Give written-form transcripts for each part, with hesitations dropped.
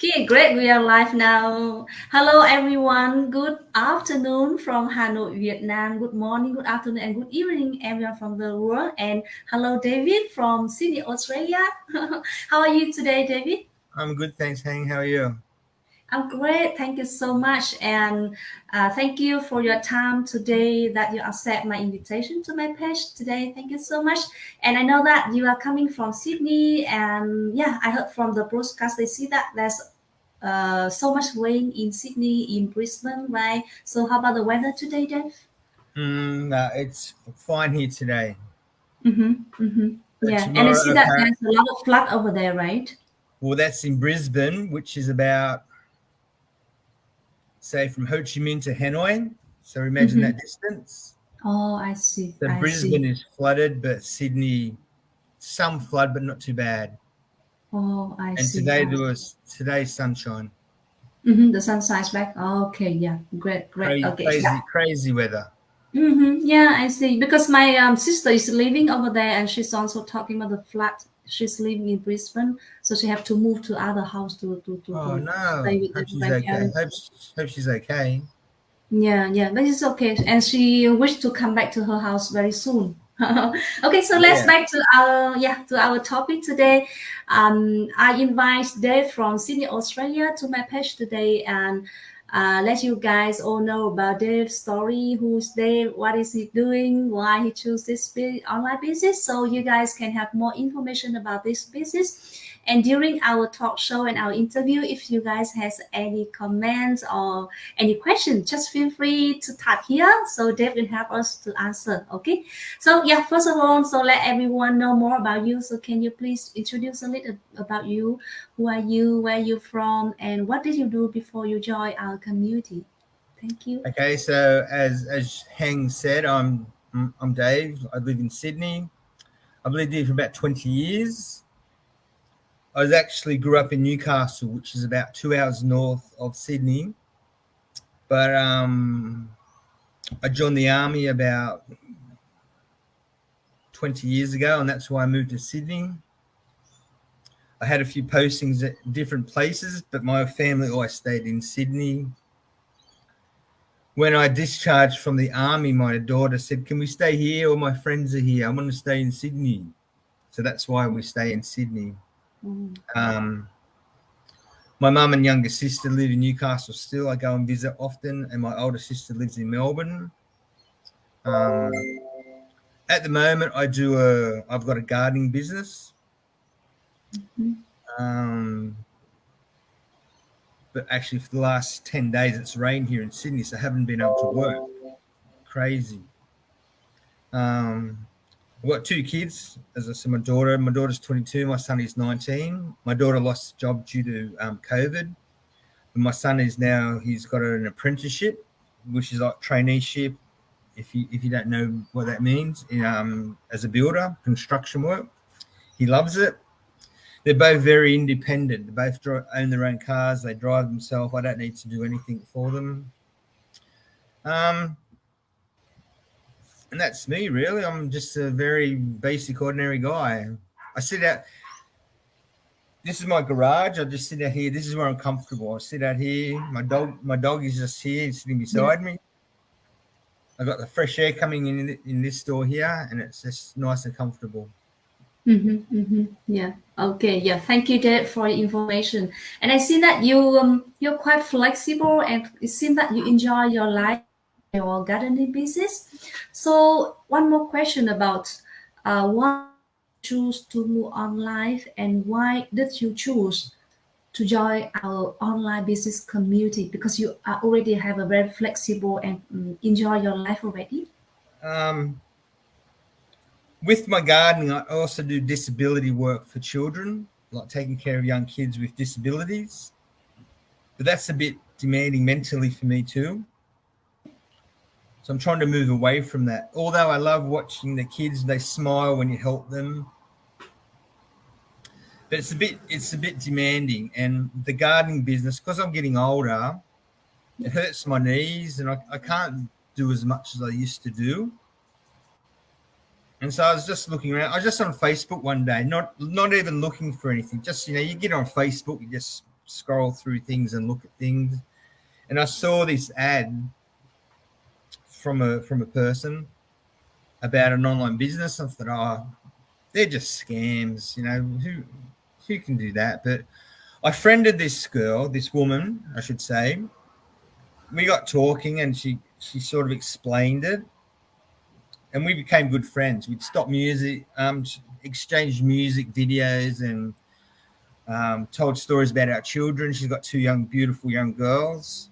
Okay, great. We are live now. Hello, everyone. Good afternoon from Hanoi, Vietnam. Good morning, good afternoon, and good evening, everyone from the world. And hello, David from Sydney, Australia. How are you today, David? I'm good, thanks, Hang. How are you? I'm great. Thank you so much. And thank you for your time today that you accept my invitation to my page today. Thank you so much. And I know that you are coming from Sydney. And yeah, I heard from the broadcast, they see that there's so much rain in Sydney, in Brisbane, right? So how about the weather today, Dave? It's fine here today. Mm-hmm, mm-hmm. Yeah, and I see Tomorrow, that there's a lot of flood over there, right? well, that's in Brisbane, which is about, say, from Ho Chi Minh to Hanoi. So imagine Mm-hmm. that distance. Oh, I see. So I Brisbane see. is flooded, but Sydney, some flood, but not too bad. Oh, I And see. today's sunshine. Mm-hmm. The sun shines back. Okay, yeah, great, great. Crazy, Okay, yeah. crazy, crazy weather. Mm-hmm. Yeah, I see. Because my sister is living over there, and she's also talking about the flat. She's living in Brisbane, so she have to move to other house Oh to stay no! with the Hope she's okay. grandparents. Hope she's okay. Yeah, yeah, but it's okay. And she wished to come back to her house very soon. Okay, so let's Yeah. back to our topic today. I invite Dave from Sydney, Australia, to my page today and let you guys all know about Dave's story. Who's Dave? What is he doing? Why he chose this online business? So you guys can have more information about this business. And during our talk show and our interview, if you guys has any comments or any question, just feel free to type here so Dave will help us to answer. Okay. So yeah, first of all, so let everyone know more about you. So can you please introduce a little about you? Who are you? Where you from? And what did you do before you joined our community? Thank you. Okay, so as Hang said, I'm Dave. I live in Sydney. I've lived here for about 20 years. I was actually grew up in Newcastle, which is about 2 hours north of Sydney. But I joined the army about 20 years ago, and that's why I moved to Sydney. I had a few postings at different places, but my family always stayed in Sydney. When I discharged from the army, my daughter said, "Can we stay here? All my friends are here. I want to stay in Sydney." So that's why we stay in Sydney. Mm. Um, my mum and younger sister live in Newcastle still. I go and visit often, and my older sister lives in Melbourne. Um, at the moment, I've got a gardening business. Um, but actually, for the last 10 days, it's rained here in Sydney, so I haven't been able to work. Crazy. Um, I've got two kids. As I said, my daughter's 22, my son is 19. My daughter lost a job due to COVID. And my son he's got an apprenticeship, which is like traineeship. If you don't know what that means, as a builder, construction work, he loves it. They're both very independent. They both own their own cars. They drive themselves. I don't need to do anything for them. Um, and that's me, really. I'm just a very basic, ordinary guy. I sit out. This is my garage. I just sit out here. This is where I'm comfortable. I sit out here. My dog is just here, sitting Yeah. beside me. I got the fresh air coming in this door here, and it's just nice and comfortable. Mm-hmm, mm-hmm. Yeah. Okay. Yeah. Thank you, Dave, for your information. And I see that you're quite flexible, and it seems that you enjoy your life, your gardening business. So one more question about why choose to move online, and why did you choose to join our online business community? Because you already have a very flexible and enjoy your life already. Um, with my gardening, I also do disability work for children, like taking care of young kids with disabilities. But that's a bit demanding mentally for me too. So I'm trying to move away from that. Although I love watching the kids, they smile when you help them. But it's a bit demanding. And the gardening business, because I'm getting older, it hurts my knees, and I can't do as much as I used to do. And so I was just looking around. I was just on Facebook one day, not even looking for anything. Just you get on Facebook, you just scroll through things and look at things, and I saw this ad from a person about an online business. I thought, oh, they're just scams, who can do that? But I friended this girl, this woman, I should say. We got talking, and she sort of explained it, and we became good friends. We'd stop music, exchanged music videos, and told stories about our children. She's got 2 beautiful young girls,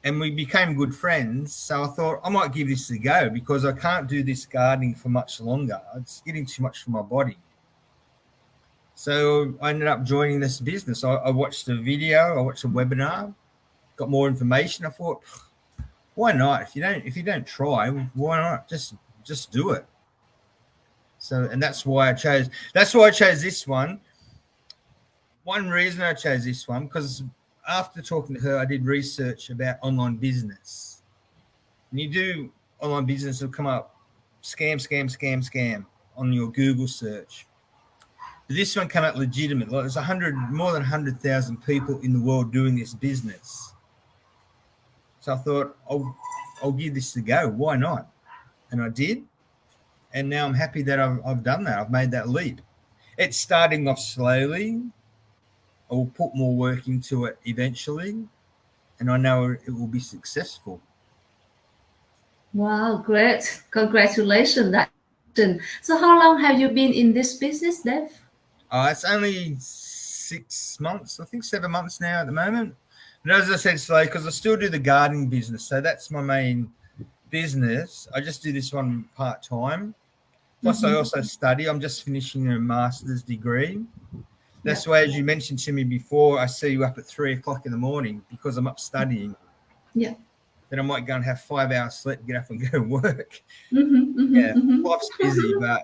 and we became good friends. So I thought I might give this a go, because I can't do this gardening for much longer. It's getting too much for my body. So I ended up joining this business. I watched a video, I watched a webinar, got more information. I thought, why not? If you don't try, why not just do it? So, and that's why I chose this one. One reason I chose this one, because after talking to her, I did research about online business. When you do online business, it'll come up scam on your Google search. But this one came out legitimate. Like, there's more than 100,000 people in the world doing this business. So I thought, I'll give this a go. Why not? And I did. And now I'm happy that I've done that. I've made that leap. It's starting off slowly. I will put more work into it eventually, and I know it will be successful. Wow, great. Congratulations. So how long have you been in this business, Dave? It's only 6 months, I think 7 months now at the moment. And as I said, slow, because I still do the gardening business. So that's my main business. I just do this one part-time. Plus, I also study. I'm just finishing a master's degree. That's why, as you mentioned to me before, I see you up at 3 o'clock in the morning, because I'm up studying. Yeah. Then I might go and have 5 hours sleep, get up and go to work. Life's busy, but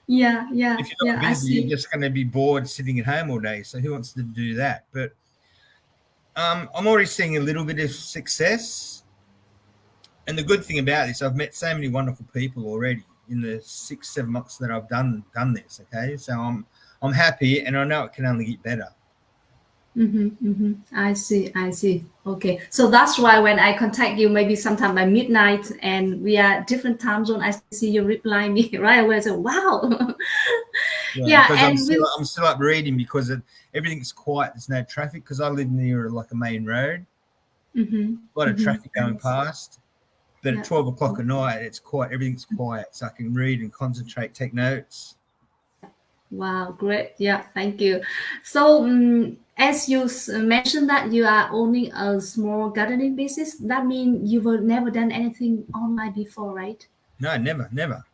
if you're not busy, you're just going to be bored sitting at home all day. So who wants to do that? But I'm already seeing a little bit of success. And the good thing about this, I've met so many wonderful people already in the 6-7 months that I've done this. Okay, so I'm happy, and I know it can only get better. I see. Okay, so that's why when I contact you, maybe sometime by midnight, and we are different time zone, I see you reply me right away. So wow. Because I'm still up reading, because everything's quiet. There's no traffic, because I live near like a main road. A lot of traffic going past. But at 12 o'clock at night, it's quiet. Everything's quiet, so I can read and concentrate, take notes. Wow, great. Yeah, thank you. So as you mentioned that you are owning a small gardening business, that means you've never done anything online before, right? No, never.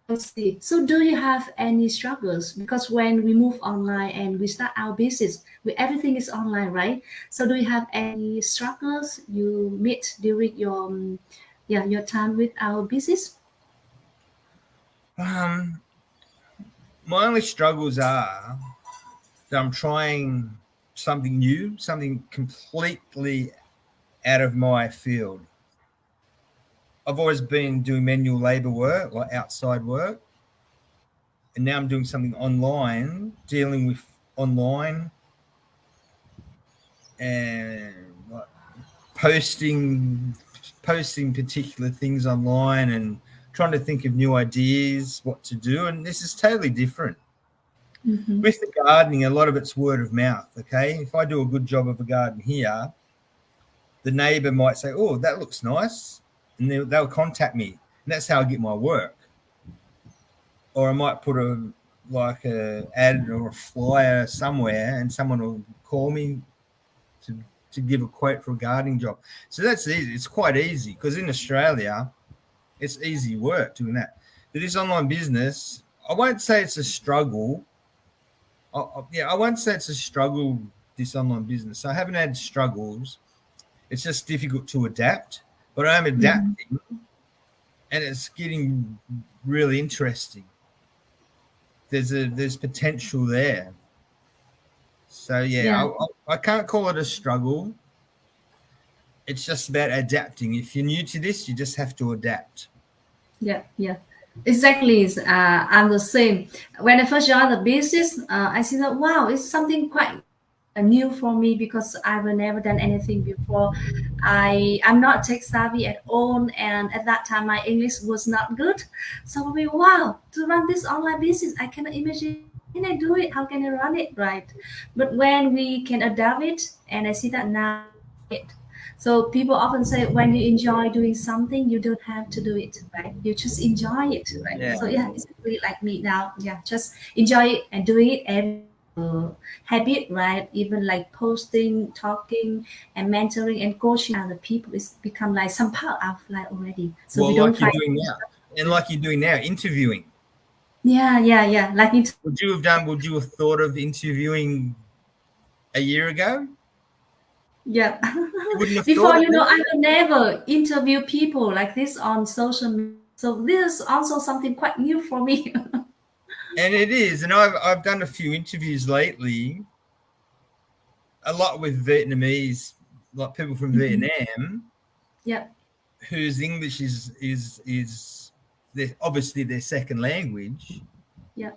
I see. So do you have any struggles? Because when we move online and we start our business, everything is online, right? So do you have any struggles you meet during your time with our business? My only struggles are that I'm trying something new, something completely out of my field. I've always been doing manual labor work, like outside work. And now I'm doing something online, dealing with online and like posting particular things online, and trying to think of new ideas, what to do. And this is totally different. With the gardening, a lot of it's word of mouth. Okay, if I do a good job of a garden here, the neighbor might say, "Oh, that looks nice," and they'll contact me, and that's how I get my work. Or I might put a ad or a flyer somewhere, and someone will call me to give a quote for a gardening job. So that's easy. It's quite easy, because in Australia, it's easy work doing that. But this online business, I won't say it's a struggle. I won't say it's a struggle, this online business. I haven't had struggles. It's just difficult to adapt, but I'm adapting, and it's getting really interesting. There's potential there. So I can't call it a struggle. It's just about adapting. If you're new to this, you just have to adapt. Yeah. Exactly. I'm the same. When I first joined the business, I see that, wow, it's something quite new for me because I've never done anything before. I'm not tech savvy at all, and at that time my English was not good. So we wow, to run this online business, I cannot imagine how can I do it, how can I run it right. But when we can adapt it, and I see that now I enjoy it. So people often say when you enjoy doing something, you don't have to do it, right? You just enjoy it, right? Yeah. So yeah, it's really like me now. Yeah, just enjoy it and doing it every day is a habit, right? Even like posting, talking, and mentoring and coaching other people is become like some part of life already. So we Well, don't like you're find. doing now, and like you're doing now, interviewing. Yeah, yeah, yeah. Like in Would you have thought of interviewing a year ago? yeah. You wouldn't have Before, thought it I then? will never interview people like this on social media. So this is also something quite new for me. And it is. And I've done a few interviews lately, a lot with Vietnamese, like people from Mhm. Vietnam, Yeah, whose English is obviously their second language. yeah,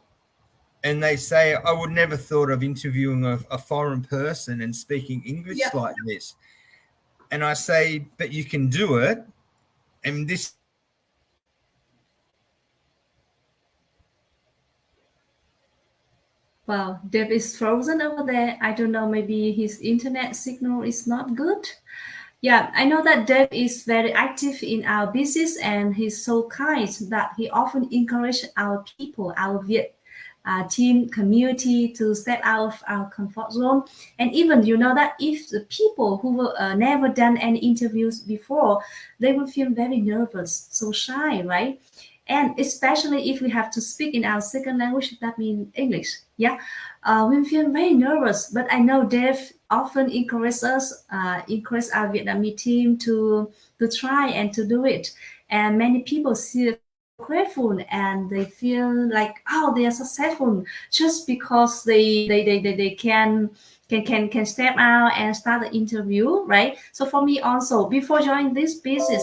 And they say, I would never thought of interviewing a foreign person and speaking English yeah. like this. And I say, but you can do it. And this Wow, Dave is frozen over there. I don't know, maybe his internet signal is not good. Yeah, I know that Dave is very active in our business and he's so kind that he often encourages our people, our Viet team community to step out of our comfort zone. And even you know that if the people who were never done any interviews before, they will feel very nervous, so shy, right? And especially if we have to speak in our second language, that means English. Yeah, we feel very nervous. But I know Dave often encourages us, encourage our Vietnamese team to try and to do it. And many people feel so grateful and they feel like oh they are successful just because they can step out and start the interview, right? So for me also, before joining this business,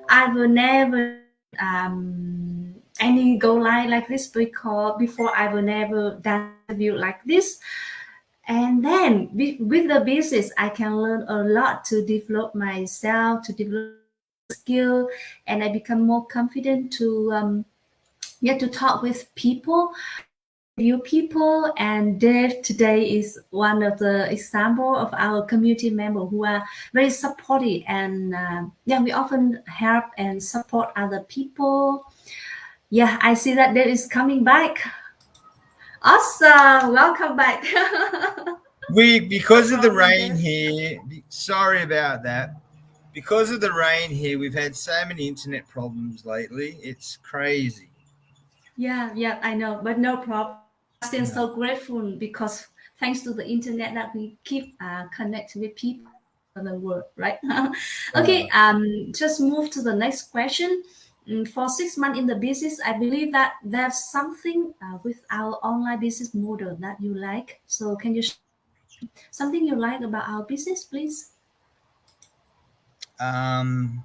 I will never done any go live like this because before I will never done interview like this. And then with the business, I can learn a lot to develop myself, to develop my skill, and I become more confident to yeah to talk with people, to interview people. And Dave today is one of the example of our community member who are very supportive and yeah we often help and support other people. Yeah, I see that Dave is coming back. Awesome, welcome back. we No because of the problem, rain Dave. here. Sorry about that. Because of the rain here, we've had so many internet problems lately. It's crazy. Yeah, yeah, I know, but no problem. We are still No. so grateful because thanks to the internet that we keep connected with people all over the world, right? Okay, Uh, just move to the next question. For 6 months in the business, I believe that there's something with our online business model that you like. So can you share something you like about our business, please? um,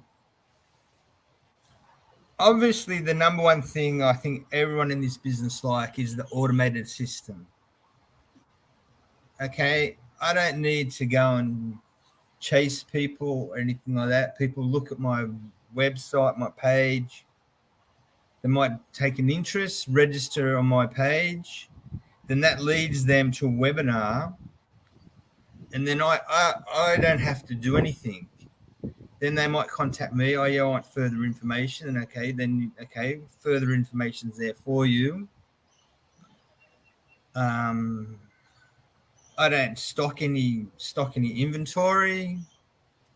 obviously, the number one thing I think everyone in this business like is the automated system. Okay, I don't need to go and chase people or anything like that. People look at my website, my page. They might take an interest, register on my page. Then that leads them to a webinar, and then I don't have to do anything. Then they might contact me. Oh yeah, I want further information. And okay, then okay, further information's there for you. Um, I don't stock any inventory.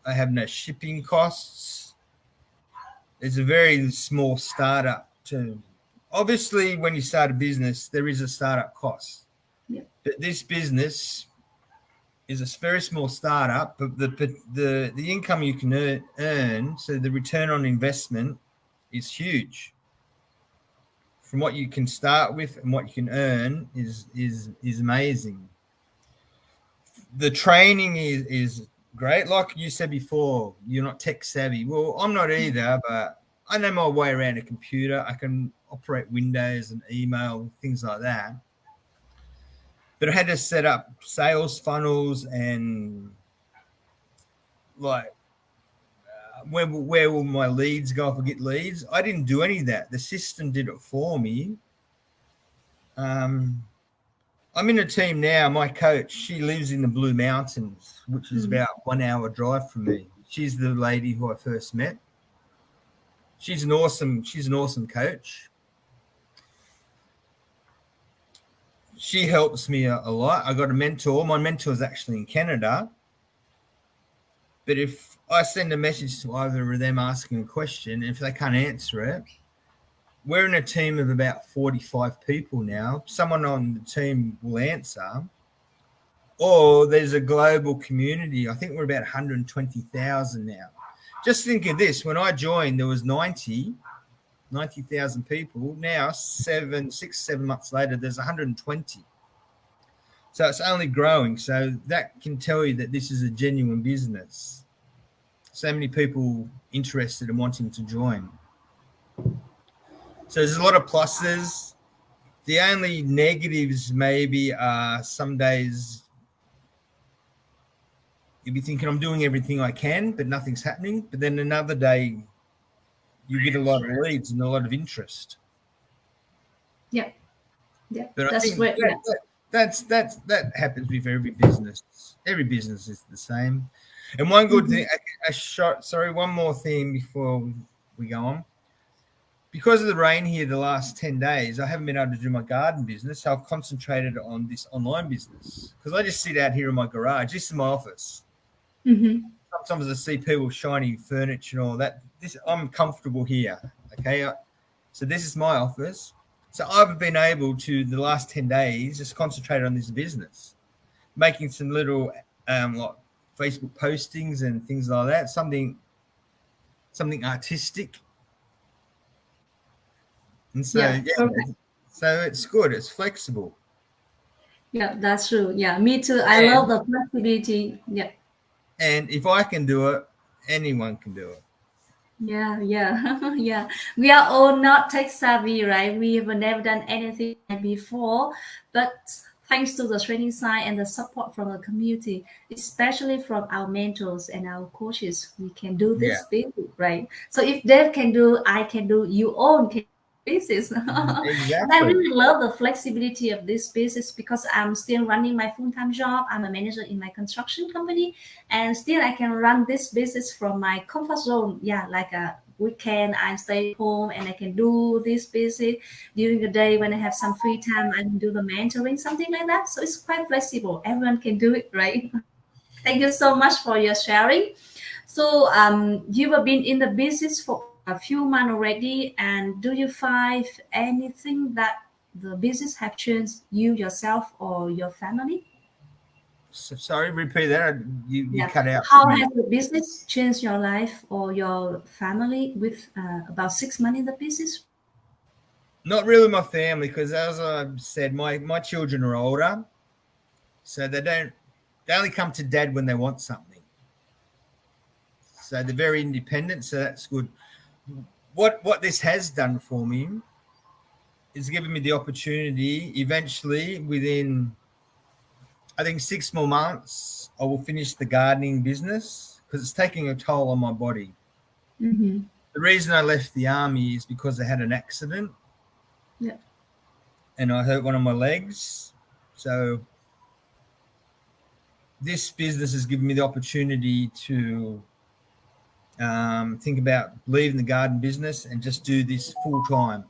I have no shipping costs. It's a very small startup to obviously when you start a business there is a startup cost. Yeah, But this business is a very small startup, but the income you can earn, so the return on investment is huge. From what you can start with and what you can earn is amazing. The training is great. Like you said before, you're not tech savvy. Well, I'm not either, but I know my way around a computer. I can operate Windows and email, things like that. But I had to set up sales funnels and like where will my leads go if I get leads? I didn't do any of that. The system did it for me. I'm in a team now. My coach, she lives in the Blue Mountains, which is about 1 hour drive from me. She's the lady who I first met. She's an awesome coach. She helps me a lot. I got a mentor. My mentor is actually in Canada. But if I send a message to either of them asking a question, and if they can't answer it, we're in a team of about 45 people now. Someone on the team will answer. Or there's a global community. I think we're about 120,000 now. Just think of this. When I joined, there was 90,000 people. Now, 7 months later, there's 120. So it's only growing. So that can tell you that this is a genuine business. So many people interested in wanting to join. So there's a lot of pluses. The only negatives maybe are some days you'll be thinking I'm doing everything I can, but nothing's happening. But then another day you get a lot of leads and a lot of interest. Yeah. Yeah. But That's I think great. that happens with every business. Every business is the same. And one good thing, one more thing before we go on. Because of the rain here the last 10 days, I haven't been able to do my garden business. So I've concentrated on this online business because I just sit out here in my garage. This is my office. Mm-hmm. Sometimes I see people shiny furniture and all that. I'm comfortable here. Okay. So this is my office. So I've been able to, the last 10 days, just concentrate on this business, making some little like Facebook postings and things like that, something artistic. And so, so it's good. It's flexible. Yeah, that's true. Yeah, me too. I love the flexibility. Yeah. And if I can do it, anyone can do it. Yeah, yeah. We are all not tech savvy, right? We have never done anything before, but thanks to the training side and the support from the community, especially from our mentors and our coaches, we can do this business, right? So if Dave can do, I can do, you all can business. And I Exactly. really love the flexibility of this business because I'm still running my full-time job. I'm a manager in my construction company, and still I can run this business from my comfort zone. Yeah, like a weekend, I stay home and I can do this business. During the day when I have some free time, I can do the mentoring, something like that. So it's quite flexible. Everyone can do it, right? Thank you so much for your sharing. So you have been in the business for a few months already, and do you find anything that the business have changed you yourself or your family? So, sorry, repeat that. You cut out. How has the business changed your life or your family with about 6 months in the business? Not really my family, because as I said, my children are older, so they only come to dad when they want something. So they're very independent, so that's good. What this has done for me is given me the opportunity eventually within, I think, 6 more months, I will finish the gardening business because it's taking a toll on my body. Mm-hmm. The reason I left the army is because I had an accident. Yeah. And I hurt one of my legs. So this business has given me the opportunity to think about leaving the garden business and just do this full time.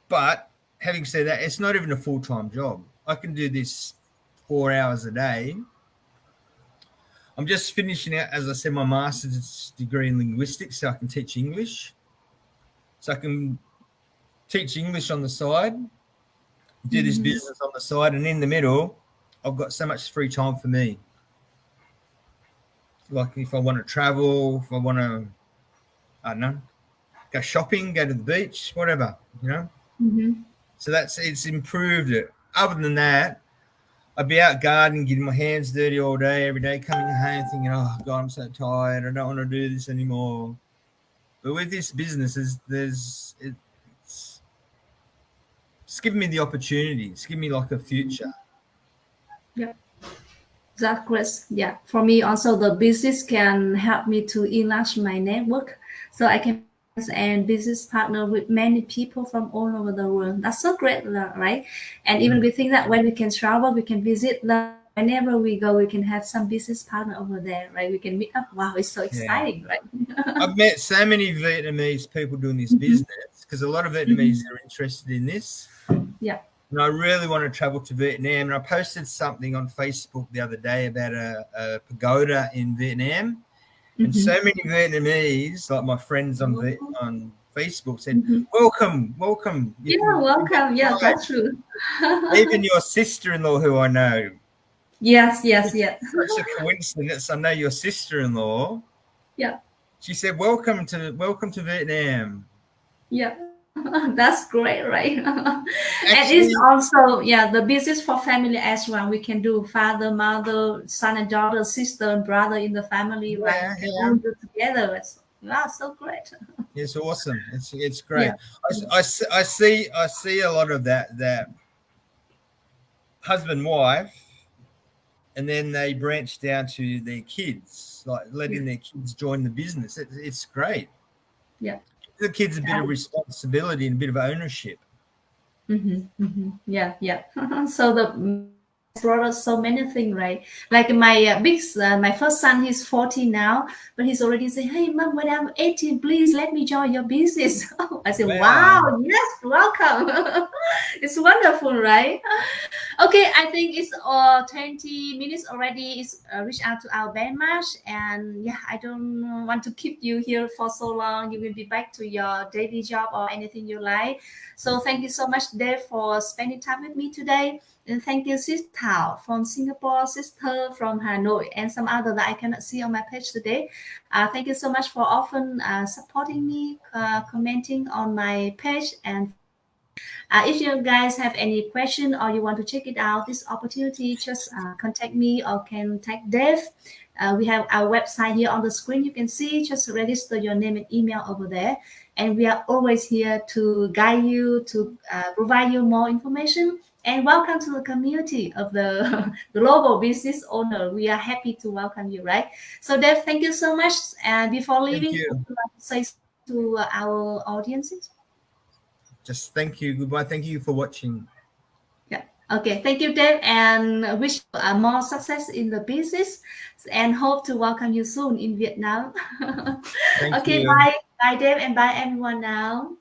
But having said that, it's not even a full-time job. I can do this 4 hours a day. I'm just finishing out, as I said, my master's degree in linguistics, so I can teach English. So I can teach English on the side, do this business on the side, and in the middle, I've got so much free time for me. Like if I want to travel, if I want to, I don't know, go shopping, go to the beach, whatever, you know. Mm-hmm. So it's improved it. Other than that, I'd be out gardening, getting my hands dirty all day, every day, coming home thinking, oh, God, I'm so tired. I don't want to do this anymore. But with this business, it's given me the opportunity. It's given me like a future. Yeah, that's great. Yeah, for me also the business can help me to enlarge my network, so I can be friends and business partner with many people from all over the world. That's so great, right? And even Mm. we think that when we can travel, we can visit them. Whenever we go, we can have some business partner over there, right? We can meet up. Wow, it's so Yeah. exciting, right? I've met so many Vietnamese people doing this Mhm, business because a lot of Vietnamese mhm. are interested in this. Yeah. And I really want to travel to Vietnam. And I posted something on Facebook the other day about a pagoda in Vietnam. And so Mhm. many Vietnamese, like my friends on Oh, on Facebook, said, mhm. "Welcome, welcome. You Yeah, can welcome. Yeah, that's true. even your sister-in-law, who I know, Yes, yes, yes. such a coincidence. I know your sister-in-law. Yeah, She said, welcome to Vietnam." yeah. That's great, right? And it's Actually, also, yeah, the business for family as well. We can do father, mother, son and daughter, sister and brother in the family, right? yeah, We can yeah. all do together. It's wow, so great. It's awesome. It's great. Yeah. I see a lot of that husband wife, and then they branch down to their kids, like Yeah. letting their kids join the business. It's great. Yeah. Give the kids a bit of responsibility and a bit of ownership. Yeah, yeah. So the business has brought us so many things, right? Like my first son, he's 40 now, but he's already saying, "Hey, mom, when I'm 18, please let me join your business." I said, Wow. "Wow, yes, welcome." It's wonderful, right? Okay, I think it's 20 minutes already. It's reached out to our benchmark, and yeah, I don't want to keep you here for so long. You will be back to your daily job or anything you like. So thank you so much, Dave, for spending time with me today. And thank you, Sis Thảo from Singapore, Sister from Hanoi, and some other that I cannot see on my page today. Thank you so much for often supporting me, commenting on my page, and if you guys have any question or you want to check it out, this opportunity, just contact me or contact Dave. We have our website here on the screen. You can see, just register your name and email over there. And we are always here to guide you, to provide you more information. And welcome to the community of the global business owner. We are happy to welcome you, right? So, Dave, thank you so much. And before Thank leaving, would you. you like to say something to our audiences? Just thank you. Goodbye. Thank you for watching. Yeah. Okay. Thank you, Dave, and wish you more success in the business and hope to welcome you soon in Vietnam. Thank Okay. you. Bye. Bye, Dave, and bye, everyone now.